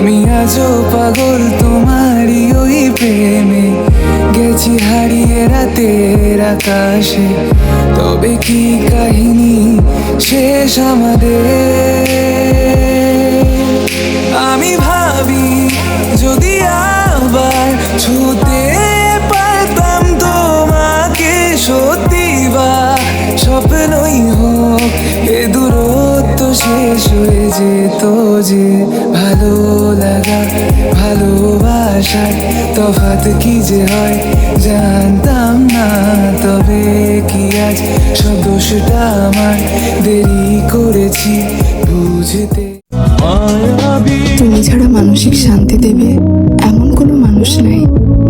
আমি আজও পাগল তোমারই ওই প্রেমে, গেছি হারিয়ে রাতের আকাশে। তবে কি কাহিনী শেষ আমাদের? আমি ভাবি যদি আবার ছুতে পারতাম তোমাকে, সত্যি বা স্বপ্নই হোক এ দূরত্ব শেষ হয়ে যেত যে। ভালো লাগা ভালোবাসার তফাৎ কি যে হয় জানতাম না। তবে কি আজ সব দোষটা আমার, দেরি করেছি বুঝতে। তুমি ছাড়া মানসিক শান্তি দেবে এমন কোনো মানুষ নাই।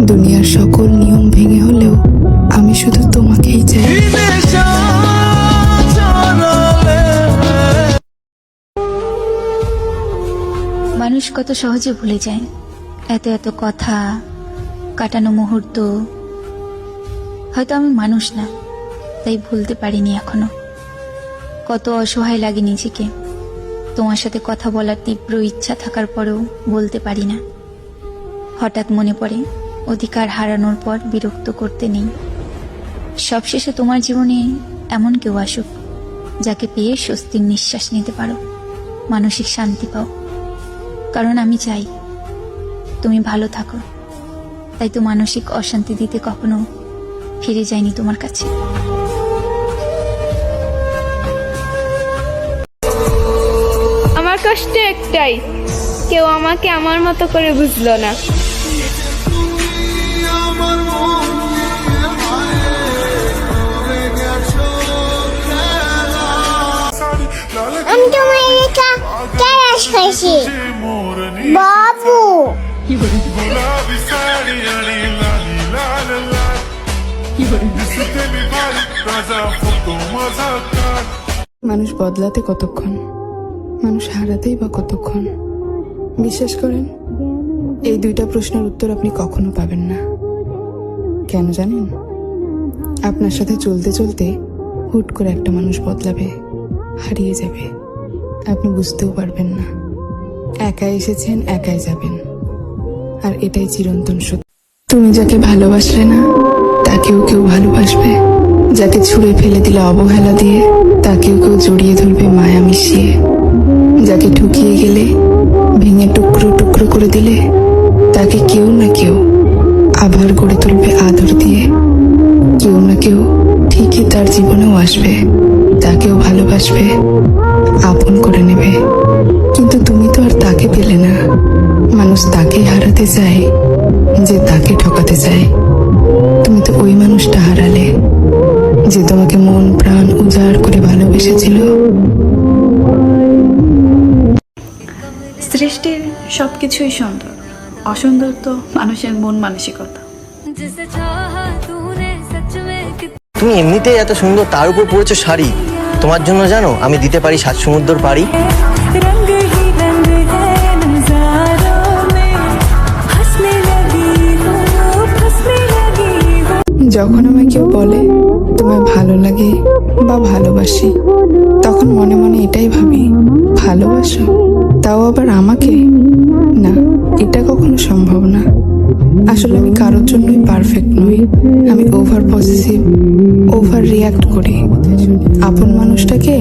দুনিয়ার সকল নিয়ম ভেঙে হলেও আমি শুধু তোমাকেই চাই। মানুষ কত সহজে ভুলে যায়, এত এত কথা, কাটানো মুহূর্ত। হয়তো আমি মানুষ না, তাই ভুলতে পারিনি এখনো। কত অসহায় লাগে নিজেকে, তোমার সাথে কথা বলার তীব্র ইচ্ছা থাকার পরেও বলতে পারি না। হঠাৎ মনে পড়ে অধিকার হারানোর পর বিরক্ত করতে নেই। সবশেষে তোমার জীবনে এমন কেউ আসুক যাকে পেয়ে স্বস্তির নিঃশ্বাস নিতে পারো, মানসিক শান্তি পাও। কারণ আমি চাই তুমি ভালো থাকো, তাই তো মানসিক অশান্তি দিতে কখনো ফিরে যাইনি তোমার কাছে। আমার কষ্ট একটাই, কেউ আমাকে আমার মতো করে বুঝলো না। আমি তোমার রেখা ক্যারাস খাইছি বাবু। মানুষ বদলাতে কতক্ষণ, মানুষ হারাতেই বা কতক্ষণ? বিশ্বাস করেন, এই দুইটা প্রশ্নের উত্তর আপনি কখনো পাবেন না। কেন জানেন? আপনার সাথে চলতে চলতে হুট করে একটা মানুষ বদলাবে, হারিয়ে যাবে, আপনি বুঝতেও পারবেন না। একাই এসেছেন, একাই যাবেন, আর এটাই চিরন্তন সত্য। তুমি যাকে ভালোবাসলে না, তাকেও কেউ ভালোবাসবে। যাকে ছুঁড়ে ফেলে দিলে অবহেলা দিয়ে, তাকেও কেউ জড়িয়ে ধরবে মায়া মিশিয়ে। যাকে ঠকিয়ে গেলে, ভেঙে টুকরো টুকরো করে দিলে, তাকে কেউ না কেউ আবার গড়ে তুলবে আদর দিয়ে। কেউ না কেউ ঠিকই তার জীবনেও আসবে, তাকেও ভালোবাসবে, আপন করে নেবে। কিন্তু তুমি তো আর তাকে পেলে না। মানুষ তাকেই হারাতে চায় যে তাকে ঠকাতে চায়। তুমি তো ওই মানুষটা হারালে যে তোমাকে মন প্রাণ উজাড় করে ভালোবেসেছিল। সৃষ্টির সবকিছুই সুন্দর, অসুন্দর তো মানুষের মন মানসিকতা। তুমি এমনিতেই এত সুন্দর, তার উপর পরেছো শাড়ি। তোমার জন্য জানো আমি দিতে পারি 7 সমুদ্র পাড়ি। যখন আমায় কেউ বলে তোমায় ভালো লাগে বা ভালোবাসি, তখন মনে মনে এটাই ভাবি, ভালোবাসো? তাও আবার আমাকে? না, এটা কখনো সম্ভব না। আসলে আমি কারোর জন্যই পারফেক্ট নই। আমি ওভার পজিটিভ, ওভার রিয়াক্ট করি। আপন মানুষটাকে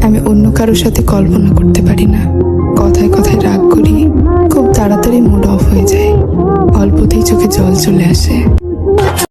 আমি অন্য কারোর সাথে কল্পনা করতে পারি না। কথায় কথায় রাগ করি, খুব তাড়াতাড়ি মুড অফ হয়ে যায়, অল্পতেই চোখে জল চলে আসে।